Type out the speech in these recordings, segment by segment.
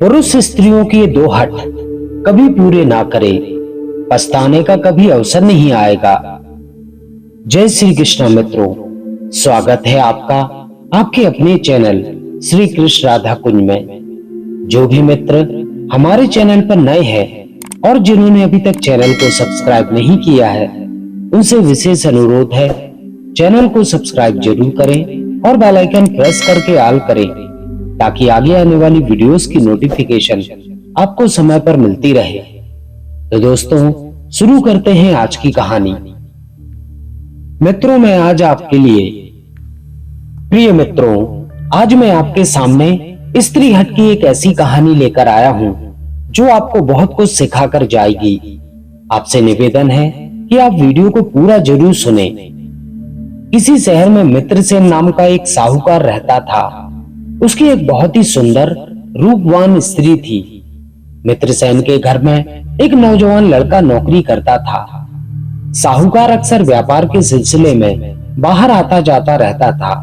पुरुष स्त्रियों के ये दो हट कभी पूरे ना करे, पछताने का कभी अवसर नहीं आएगा। जय श्री कृष्ण मित्रों, स्वागत है आपका आपके अपने चैनल श्री कृष्ण राधा कुंज में। जो भी मित्र हमारे चैनल पर नए हैं और जिन्होंने अभी तक चैनल को सब्सक्राइब नहीं किया है, उनसे विशेष अनुरोध है चैनल को सब्सक्राइब जरूर करें और बेल आइकन प्रेस करके ऑल करें, ताकि आगे आने वाली वीडियोस की नोटिफिकेशन आपको समय पर मिलती रहे। तो दोस्तों, शुरू करते हैं आज की कहानी। मित्रों, मैं आज आपके लिए प्रिय मित्रों, आज मैं आपके सामने स्त्री हट की एक ऐसी कहानी लेकर आया हूं जो आपको बहुत कुछ सिखाकर जाएगी। आपसे निवेदन है कि आप वीडियो को पूरा जरूर सुने। किसी शहर में मित्रसेन नाम का एक साहूकार रहता था। उसकी एक बहुत ही सुंदर रूपवान स्त्री थी। मित्रसेन के घर में एक नौजवान लड़का नौकरी करता था। साहूकार अक्सर व्यापार के सिलसिले में बाहर आता जाता रहता था।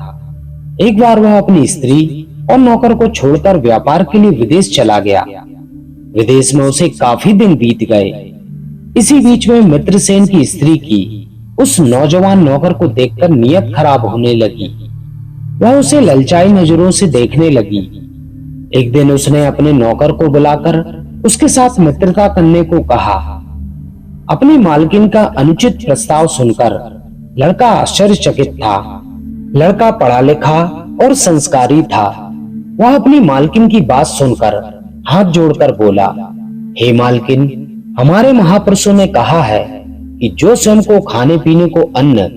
एक बार वह अपनी स्त्री और नौकर को छोड़कर व्यापार के लिए विदेश चला गया। विदेश में उसे काफी दिन बीत गए। इसी बीच में मित्रसेन की स्त्री की उस नौजवान नौकर को देखकर नीयत खराब होने लगी। वह उसे ललचाई नजरों से देखने लगी। एक दिन उसने अपने नौकर को बुलाकर उसके साथ मित्रता करने को कहा। अपनी मालकिन का अनुचित प्रस्ताव सुनकर लड़का आश्चर्यचकित था। लड़का पढ़ा लिखा और संस्कारी था। वह अपनी मालकिन की बात सुनकर हाथ जोड़कर बोला, हे मालकिन, हमारे महापुरुषों ने कहा है कि जो स्वयं को खाने पीने को अन्न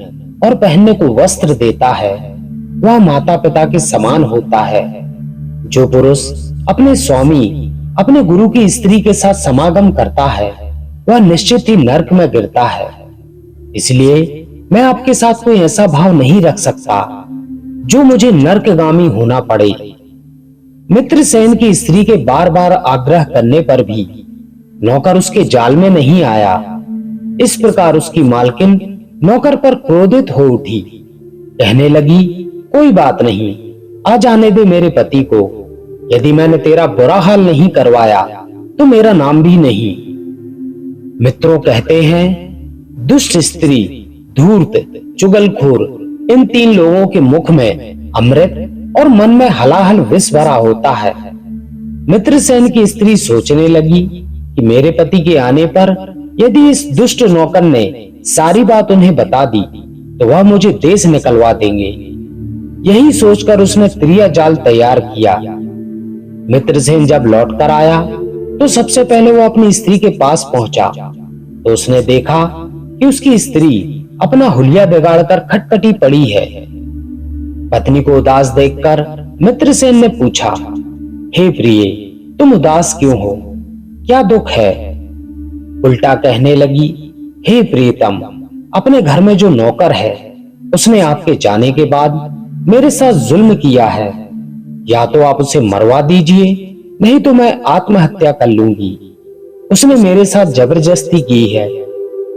और पहनने को वस्त्र देता है वह माता पिता के समान होता है। जो पुरुष अपने स्वामी अपने गुरु की स्त्री के साथ समागम करता है वह निश्चित ही नरक में गिरता है। इसलिए मैं आपके साथ कोई ऐसा भाव नहीं रख सकता जो मुझे नरकगामी होना पड़े। मित्रसेन की स्त्री के बार बार आग्रह करने पर भी नौकर उसके जाल में नहीं आया। इस प्रकार उसकी मालकिन नौकर पर क्रोधित हो उठी। कहने लगी, कोई बात नहीं, आ जाने दे मेरे पति को। यदि मैंने तेरा बुरा हाल नहीं करवाया तो मेरा नाम भी नहीं। मित्रों कहते हैं, दुष्ट स्त्री, धूर्त, चुगलखोर, इन तीन लोगों के मुख में अमृत और मन में हलाहल विष भरा होता है। मित्रसेन की स्त्री सोचने लगी कि मेरे पति के आने पर यदि इस दुष्ट नौकर ने सारी बात उन्हें बता दी तो वह मुझे देश निकलवा देंगे। यही सोचकर उसने त्रिया जाल तैयार किया। मित्रसेन जब लौट कर आया तो सबसे पहले वो अपनी स्त्री के पास पहुंचा तो उसने देखा कि उसकी स्त्री अपना हुलिया बिगाड़कर खटखटी पड़ी है। पत्नी को उदास देखकर मित्रसेन ने पूछा, हे प्रिय, तुम उदास क्यों हो? क्या दुख है? उल्टा कहने लगी, हे प्रियतम, अपने घर में जो नौकर है उसने आपके जाने के बाद मेरे साथ जुल्म किया है। या तो आप उसे मरवा दीजिए, नहीं तो मैं आत्महत्या कर लूंगी। उसने मेरे साथ जबरदस्ती की है।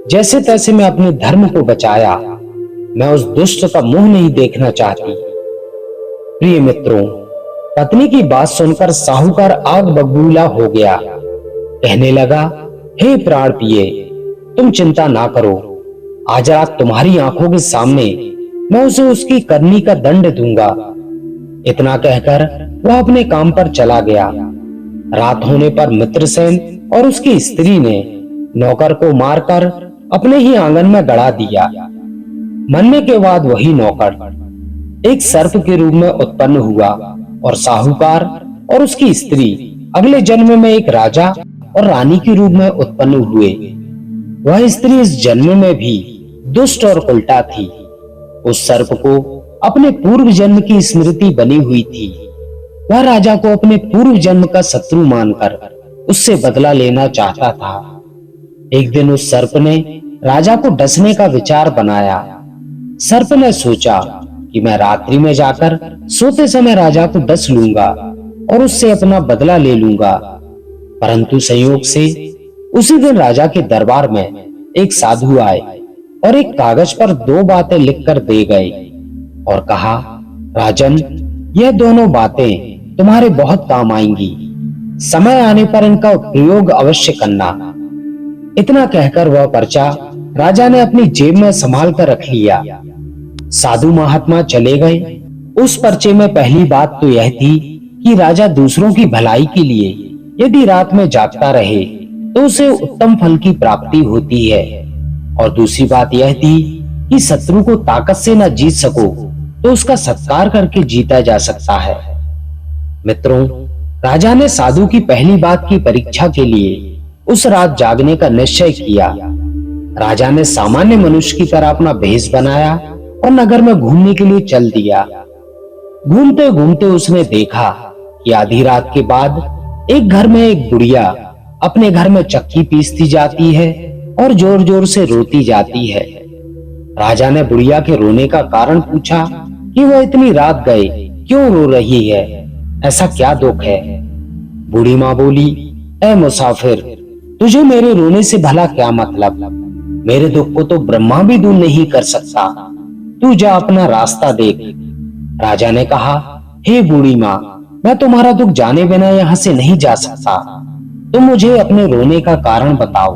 जैसे तैसे मैं अपने धर्म को बचाया। मैं उस दुष्ट का मुंह नहीं देखना चाहती। प्रिय मित्रों, पत्नी की बात सुनकर साहूकार आग बबूला हो गया। कहने लगा, हे प्राण प्रिय, तुम चिंता ना करो। आज रात तुम्हारी आंखों के सामने मैं उसे उसकी करनी का दंड दूंगा। इतना कहकर वह अपने काम पर चला गया। रात होने पर मित्रसेन और उसकी स्त्री ने नौकर को मारकर अपने ही आंगन में गड़ा दिया। मरने के बाद वही नौकर एक सर्प के रूप में उत्पन्न हुआ और साहूकार और उसकी स्त्री अगले जन्म में एक राजा और रानी के रूप में उत्पन्न हुए। वह स्त्री इस जन्म में भी दुष्ट और उल्टा थी। उस सर्प को अपने पूर्व जन्म की स्मृति बनी हुई थी। वह राजा को अपने पूर्व जन्म का शत्रु मानकर उससे बदला लेना चाहता था। एक दिन उस सर्प ने राजा को डसने का विचार बनाया। सर्प ने सोचा कि मैं रात्रि में जाकर सोते समय राजा को डस लूंगा और उससे अपना बदला ले लूंगा। परंतु संयोग से उसी दिन राजा के दरबार में एक साधु आए और एक कागज पर दो बातें लिखकर दे गए और कहा, राजन, यह दोनों बातें तुम्हारे बहुत काम आएंगी। समय आने पर इनका प्रयोग अवश्य करना। इतना कहकर वह पर्चा राजा ने अपनी जेब में संभाल कर रख लिया। साधु महात्मा चले गए। उस पर्चे में पहली बात तो यह थी कि राजा दूसरों की भलाई के लिए यदि रात में जागता रहे तो उसे उत्तम फल की प्राप्ति होती है, और दूसरी बात यह थी कि शत्रु को ताकत से न जीत सको तो उसका सत्कार करके जीता जा सकता है। मित्रों, राजा ने साधु की पहली बात की परीक्षा के लिए उस रात जागने का निश्चय किया। राजा ने सामान्य मनुष्य की तरह अपना भेष बनाया और नगर में घूमने के लिए चल दिया। घूमते घूमते उसने देखा कि आधी रात के बाद एक घर में एक बुढ़िया अपने घर में चक्की पीसती जाती है और जोर जोर से रोती जाती है। राजा ने बुढ़िया के रोने का कारण पूछा कि वह इतनी रात गए क्यों रो रही है, ऐसा क्या दुख है। बूढ़ी माँ बोली, ऐ मुसाफिर, तुझे मेरे रोने से भला क्या मतलब? मेरे दुख को तो ब्रह्मा भी दूर नहीं कर सकता। तू जा अपना रास्ता देख। राजा ने कहा, हे बूढ़ी माँ, मैं तुम्हारा दुख जाने बिना यहाँ से नहीं जा सकता। तुम मुझे अपने रोने का कारण बताओ।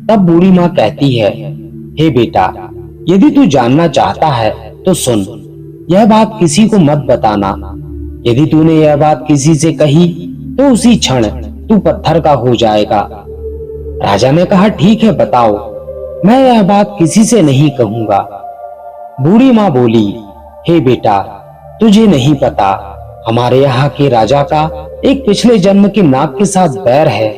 तब बूढ़ी माँ कहती है, हे बेटा, यदि तू जानना चाहता है तो सुन, यह बात किसी को मत बताना। यदि तूने यह बात किसी से कही तो उसी क्षण तू पत्थर का हो जाएगा। राजा ने कहा, ठीक है, बताओ, मैं यह बात किसी से नहीं कहूंगा। बूढ़ी माँ बोली, हे बेटा, तुझे नहीं पता, हमारे यहाँ के राजा का एक पिछले जन्म के नाग के साथ बैर है।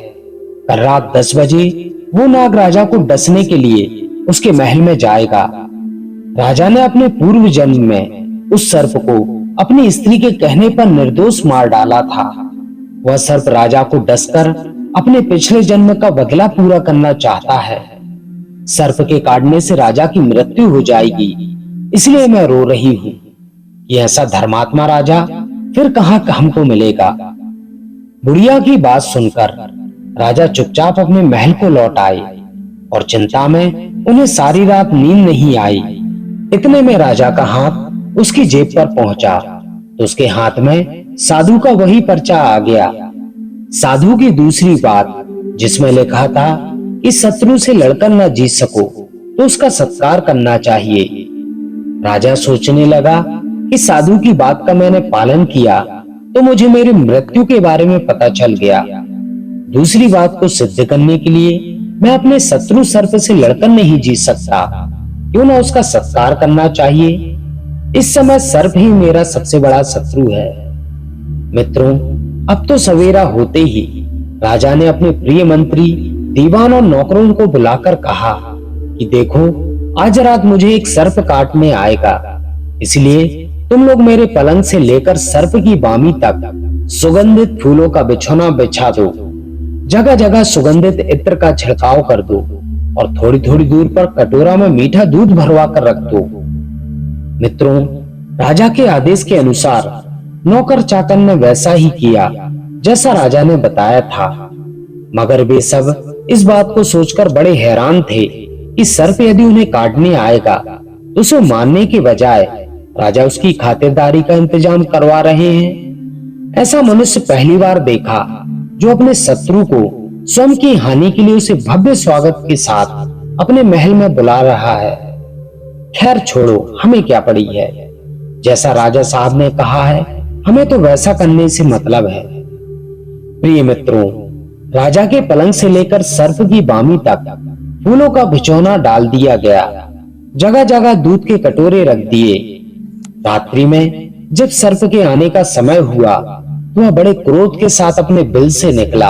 कल रात 10 बजे वो नाग राजा को डसने के लिए उसके महल में जाएगा। राजा ने अपने पूर्व जन्म में उस सर्प को अपनी स्त्री के कहने पर निर्दोष मार डाला था। वह सर्प राजा को डसकर अपने पिछले जन्म का बदला पूरा करना चाहता है। सर्प के काटने से राजा की मृत्यु हो जाएगी, इसलिए मैं रो रही हूँ। ये ऐसा धर्मात्मा राजा फिर कहाँ हमको मिलेगा। बुढ़िया की बात सुनकर राजा चुपचाप अपने महल को लौट आए और चिंता में उन्हें सारी रात नींद नहीं आई। इतने में राजा का हाथ उसकी जेब पर पहुंचा तो उसके हाथ में साधु का वही पर्चा आ गया। साधु की दूसरी बात, जिसमें लिखा था कि शत्रु से लड़कर न जीत सको तो उसका सत्कार करना चाहिए। राजा सोचने लगा कि साधु की बात का मैंने पालन किया तो मुझे मेरी मृत्यु के बारे में पता चल गया। दूसरी बात को सिद्ध करने के लिए मैं अपने शत्रु सर्प से लड़कर नहीं जीत सकता, क्यों ना उसका सत्कार करना चाहिए। इस समय सर्प ही मेरा सबसे बड़ा शत्रु है। मित्रों, अब तो सवेरा होते ही राजा ने अपने प्रिय मंत्री, दीवान और नौकरों को बुलाकर कहा कि देखो, आज रात मुझे एक सर्प काटने आएगा, इसलिए तुम लोग मेरे पलंग से लेकर सर्प की बामी तक सुगंधित फूलों का बिछौना बिछा दो। जगह जगह सुगंधित इत्र का छिड़काव कर दो और थोड़ी थोड़ी दूर पर कटोरा में मीठा दूध भरवा कर रख दो। मित्रों, राजा के आदेश के अनुसार नौकर चाकर ने वैसा ही किया जैसा राजा ने बताया था, मगर वे सब इस बात को सोचकर बड़े हैरान थे कि सर्प यदि उन्हें काटने आएगा तो उसे मारने के बजाय राजा उसकी खातिरदारी का इंतजाम करवा रहे हैं। ऐसा मनुष्य पहली बार देखा जो अपने शत्रु को स्वयं की हानि के लिए उसे भव्य स्वागत के साथ अपने महल में बुला रहा है। खैर छोड़ो, हमें क्या पड़ी है। जैसा राजा साहब ने कहा है, हमें तो वैसा करने से मतलब है। प्रिय मित्रों, राजा के पलंग से लेकर सर्प की बामी तक फूलों का बिछौना डाल दिया गया। जगह जगह दूध के कटोरे रख दिए। रात्रि में जब सर्प के आने का समय हुआ तो वह बड़े क्रोध के साथ अपने बिल से निकला।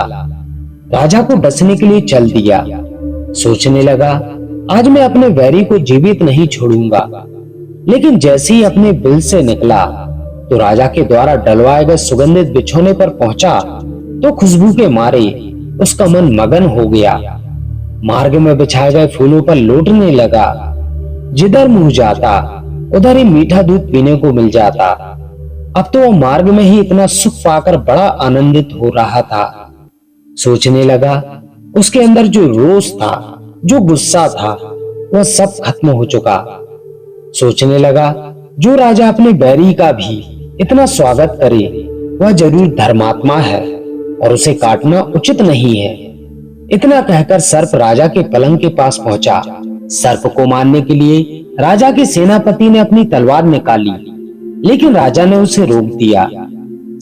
राजा को डसने के लिए चल दिया। सोचने लगा, आज मैं अपने वैरी को जीवित नहीं छोड़ूंगा। लेकिन जैसे ही अपने बिल से निकला तो राजा के द्वारा डलवाए गए सुगंधित बिछौने पर पहुंचा तो खुशबू के मारे उसका मन मगन हो गया। मार्ग में बिछाए गए फूलों पर लौटने लगा। जिधर मुंह जाता उधर ही मीठा दूध पीने को मिल जाता। अब तो वह मार्ग में ही इतना सुख पाकर बड़ा आनंदित हो रहा था। सोचने लगा, उसके अंदर जो रोष था, जो गुस्सा था, वह सब खत्म हो चुका। सोचने लगा, जो राजा अपने बैरी का भी इतना स्वागत करे वह जरूर धर्मात्मा है। और उसे काटना उचित नहीं है। इतना कहकर सर्प राजा के पलंग के पास पहुंचा। सर्प को मारने के लिए राजा के सेनापति ने अपनी तलवार निकाली, लेकिन राजा ने उसे रोक दिया।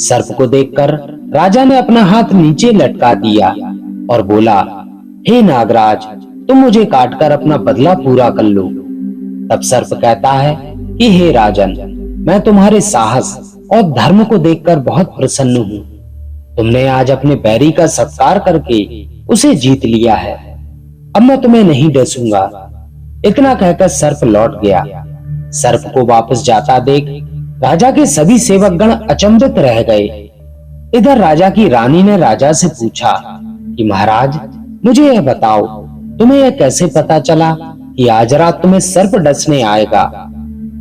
सर्प को देखकर राजा ने अपना हाथ नीचे लटका दिया और बोला, हे नागराज, तुम मुझे काटकर अपना बदला पूरा कर लो। तब सर्प कहता है कि हे राजन, मैं तुम्हारे साहस और धर्म को देखकर बहुत प्रसन्न हूँ। तुमने आज अपने बैरी का सत्कार करके उसे जीत लिया है। अब मैं तुम्हें नहीं डसूंगा। इतना कहकर सर्प लौट गया। सर्प को वापस जाता देख राजा के सभी सेवकगण अचंभित रह गए। इधर राजा की रानी ने राजा से पूछा कि महाराज, मुझे यह बताओ, तुम्हें यह कैसे पता चला कि आज रात तुम्हें सर्प डसने आएगा,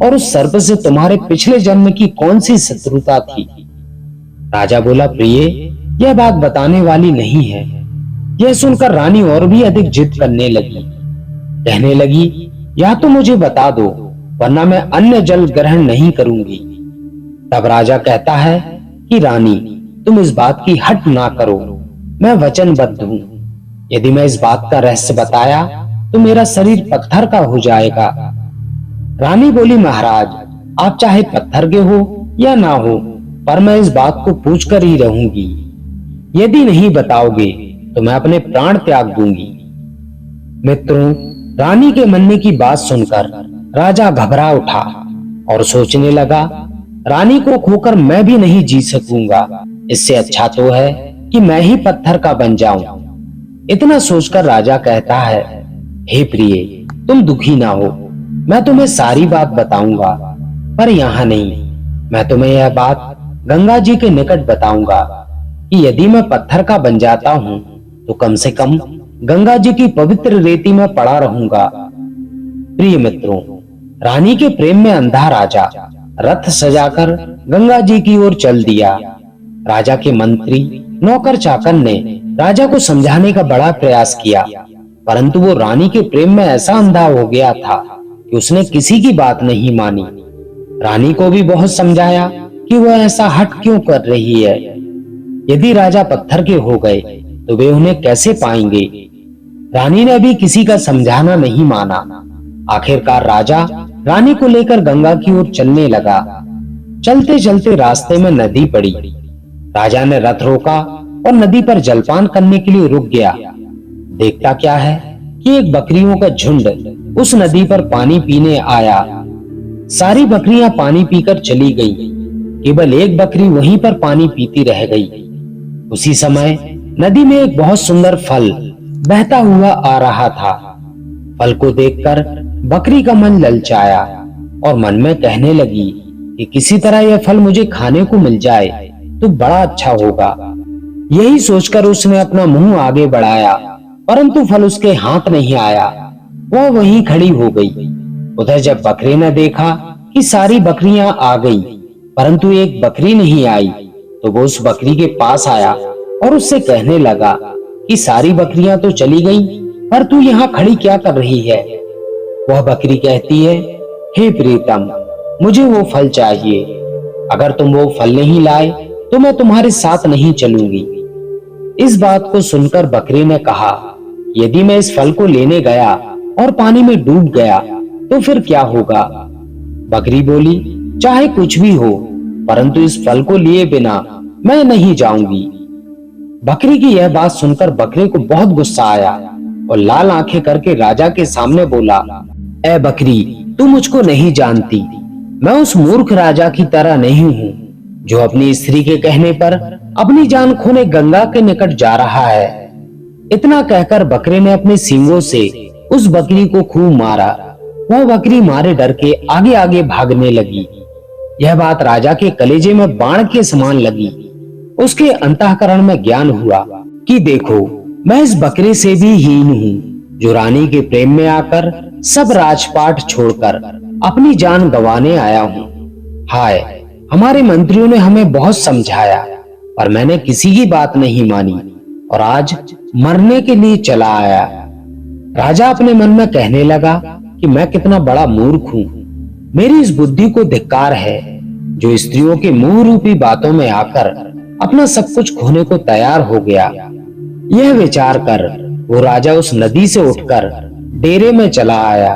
और उस सर्प से तुम्हारे पिछले जन्म की कौन सी शत्रुता थी? राजा बोला, प्रिय, यह बात बताने वाली नहीं है। यह सुनकर रानी और भी अधिक जिद करने लगी। कहने लगी, या तो मुझे बता दो, वरना मैं अन्य जल ग्रहण नहीं करूंगी। तब राजा कहता है कि रानी, तुम इस बात की हट ना करो, मैं वचनबद्ध हूं। यदि मैं इस बात का रहस्य बताया तो मेरा शरीर पत्थर का हो जाएगा। रानी बोली, महाराज, आप चाहे पत्थर के हो या ना हो, पर मैं इस बात को पूछ कर ही रहूंगी। यदि नहीं बताओगे तो मैं अपने प्राण त्याग दूंगी। मित्रों, रानी के मरने की बात सुनकर राजा घबरा उठा और सोचने लगा, रानी को खोकर मैं भी नहीं जी सकूंगा। इससे अच्छा तो है कि मैं ही पत्थर का बन जाऊं। इतना सोचकर राजा कहता है, हे प्रिय, तुम दुखी ना हो, मैं तुम्हें सारी बात बताऊंगा, पर यहाँ नहीं। मैं तुम्हें यह बात गंगा जी के निकट बताऊंगा कि यदि मैं पत्थर का बन जाता हूँ तो कम से कम गंगा जी की पवित्र रेती में पड़ा रहूंगा। प्रिय मित्रों, रानी के प्रेम में अंधा राजा रथ सजाकर गंगा जी की ओर चल दिया। राजा के मंत्री, नौकर चाकर ने राजा को समझाने का बड़ा प्रयास किया, परंतु वो रानी के प्रेम में ऐसा अंधा हो गया था कि उसने किसी की बात नहीं मानी। रानी को भी बहुत समझाया कि वह ऐसा हट क्यों कर रही है। यदि राजा पत्थर के हो गए तो वे उन्हें कैसे पाएंगे। रानी ने भी किसी का समझाना नहीं माना। आखिरकार राजा रानी को लेकर गंगा की ओर चलने लगा। चलते चलते रास्ते में नदी पड़ी। राजा ने रथ रोका और नदी पर जलपान करने के लिए रुक गया। देखता क्या है कि एक बकरियों का झुंड उस नदी पर पानी पीने आया। सारी बकरियां पानी पीकर चली गईं। केवल एक बकरी वहीं पर पानी पीती रह गई। उसी समय नदी में एक बहुत सुंदर फल बहता हुआ आ रहा था। फल को देखकर बकरी का मन ललचाया और मन में कहने लगी कि किसी तरह यह फल मुझे खाने को मिल जाए तो बड़ा अच्छा होगा। यही सोचकर उसने अपना मुंह आगे बढ़ाया, परंतु फल उसके हाथ नहीं आया। वह वहीं खड़ी हो गई। उधर जब बकरे ने देखा कि सारी बकरियां आ गई, परंतु एक बकरी नहीं आई, तो वो उस बकरी के पास आया और उससे कहने लगा कि सारी बकरियां तो चली गई, पर तू यहाँ खड़ी क्या कर रही है। वह बकरी कहती है, हे प्रीतम, मुझे वो फल चाहिए। अगर तुम वो फल नहीं लाए तो मैं तुम्हारे साथ नहीं चलूंगी। इस बात को सुनकर बकरी ने कहा, यदि मैं इस फल को लेने गया और पानी में डूब गया तो फिर क्या होगा। बकरी बोली, चाहे कुछ भी हो, परंतु इस फल को लिए बिना मैं नहीं जाऊंगी। बकरी की यह बात सुनकर बकरे को बहुत गुस्सा आया और लाल आंखें करके राजा के सामने बोला, ए बकरी, तू मुझको नहीं जानती। मैं उस मूर्ख राजा की तरह नहीं हूँ जो अपनी स्त्री के कहने पर अपनी जान खोने गंगा के निकट जा रहा है। इतना कहकर बकरे ने अपने सींगों से उस बकरी को खूब मारा। वह बकरी मारे डर के आगे आगे भागने लगी। यह बात राजा के कलेजे में बाण के समान लगी। उसके अंतःकरण में ज्ञान हुआ कि देखो, मैं इस बकरे से भी हीन हूँ जो रानी के प्रेम में आकर सब राजपाट छोड़कर अपनी जान गंवाने आया हूँ। हाय, हमारे मंत्रियों ने हमें बहुत समझाया, पर मैंने किसी की बात नहीं मानी और आज मरने के लिए चला आया। राजा अपने मन में कहने लगा कि मैं कितना बड़ा मूर्ख हूँ। मेरी इस बुद्धि को धिक्कार है जो स्त्रियों के मुंह रूपी बातों में आकर अपना सब कुछ खोने को तैयार हो गया। यह विचार कर वो राजा उस नदी से उठकर डेरे में चला आया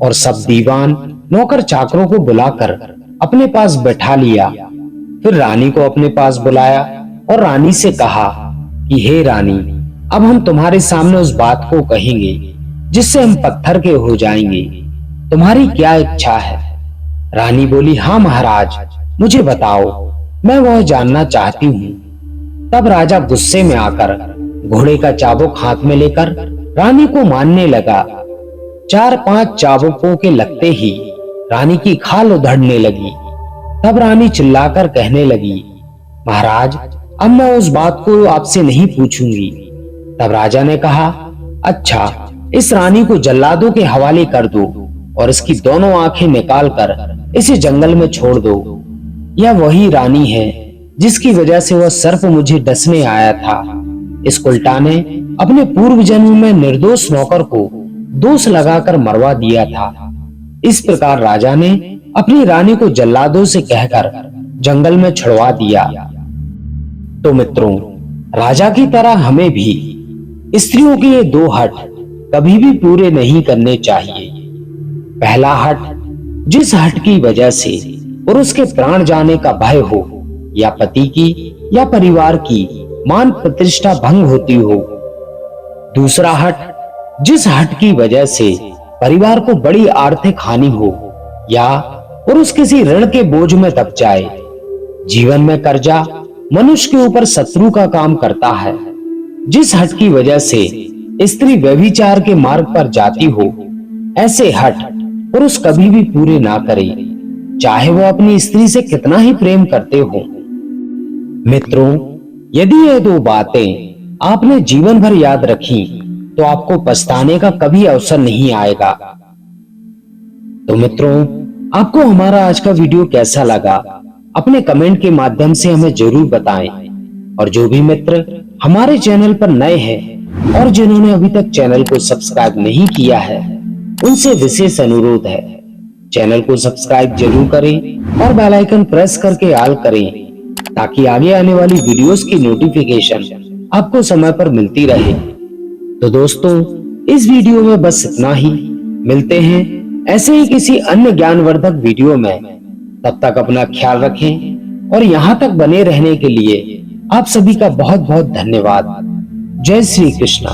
और सब दीवान नौकर चाकरों को बुलाकर अपने पास बैठा लिया। फिर रानी को अपने पास बुलाया और रानी से कहा कि हे रानी, अब हम तुम्हारे सामने उस बात को कहेंगे जिससे हम पत्थर के हो जाएंगे। तुम्हारी क्या इच्छा है? रानी बोली, हाँ महाराज, मुझे बताओ, मैं वह जानना चाहती हूँ। तब राजा गुस्से में आकर घोड़े का चाबुक हाथ में लेकर रानी को मारने लगा। 4-5 चाबुकों के लगते ही रानी की खाल उधड़ने लगी। तब रानी चिल्लाकर कहने लगी, महाराज, अब मैं उस बात को आपसे नहीं पूछूंगी। तब राजा ने कहा, अच्छा, इस रानी को जल्लादों के हवाले कर दो और इसकी दोनों आंखें निकालकर इसे जंगल में छोड़ दो। यह वही रानी है जिसकी वजह से वह सर्प मुझे डसने आया था। इस उल्टा ने अपने पूर्व जन्म में निर्दोष नौकर को दोष लगाकर मरवा दिया था। इस प्रकार राजा ने अपनी रानी को जल्लादों से कहकर जंगल में छुड़वा दिया। तो मित्रों, राजा की तरह हमें भी स्त्रियों के ये 2 हट कभी भी पूरे नहीं करने चाहिए। पहला हट, जिस हट की वजह से पुरुष के प्राण जाने का भय हो या पति की या परिवार की मान प्रतिष्ठा भंग होती हो। दूसरा हट, जिस हट की वजह से परिवार को बड़ी आर्थिक हानि हो या पुरुष किसी ऋण के बोझ में दब जाए। जीवन में कर्जा मनुष्य के ऊपर शत्रु का काम करता है। जिस हट की वजह से स्त्री व्यभिचार के मार्ग पर जाती हो, ऐसे हट पुरुष कभी भी पूरे ना करे, चाहे वो अपनी स्त्री से कितना ही प्रेम करते हो। मित्रों, यदि ये 2 बातें आपने जीवन भर याद रखी तो आपको पछताने का कभी अवसर नहीं आएगा। तो मित्रों, आपको हमारा आज का वीडियो कैसा लगा? अपने कमेंट के माध्यम से हमें जरूर बताएं। और जो भी मित्र हमारे चैनल पर नए हैं और जिन्होंने अभी तक चैनल को सब्सक्राइब नहीं किया है, उनसे विशेष अनुरोध है, चैनल को सब्सक्राइब जरूर करें और बेल आइकन प्रेस करके ऑल करें, ताकि आगे आने वाली वीडियोस की नोटिफिकेशन आपको समय पर मिलती रहे। तो दोस्तों, इस वीडियो में बस इतना ही। मिलते हैं ऐसे ही किसी अन्य ज्ञानवर्धक वीडियो में। तब तक अपना ख्याल रखें और यहाँ तक बने रहने के लिए आप सभी का बहुत बहुत धन्यवाद। जय श्री कृष्णा।